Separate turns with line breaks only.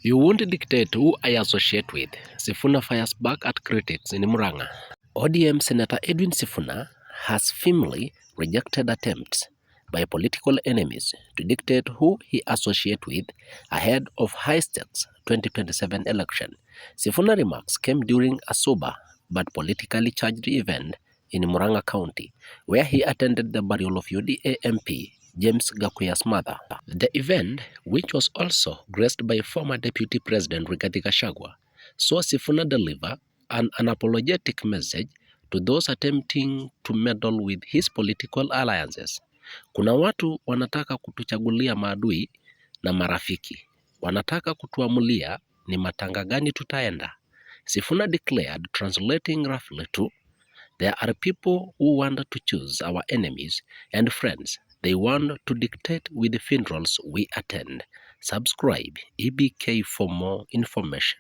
You won't dictate who I associate with. Sifuna fires back at critics in Murang'a. ODM Senator Edwin Sifuna has firmly rejected attempts by political enemies to dictate who he associates with ahead of high-stakes 2027 election. Sifuna remarks came during a sober but politically charged event in Murang'a County, where he attended the burial of UDA MP James Gakuya's mother. The event, which was also graced by former Deputy President Rigathi Gachagua, saw Sifuna deliver an unapologetic message to those attempting to meddle with his political alliances. Kuna watu wanataka kutuchagulia maadui na marafiki. Wanataka kutuamulia ni matanga gani tutaenda. Sifuna declared, translating roughly to, there are people who want to choose our enemies and friends. They want to dictate with the funerals we attend. Subscribe EBK for more information.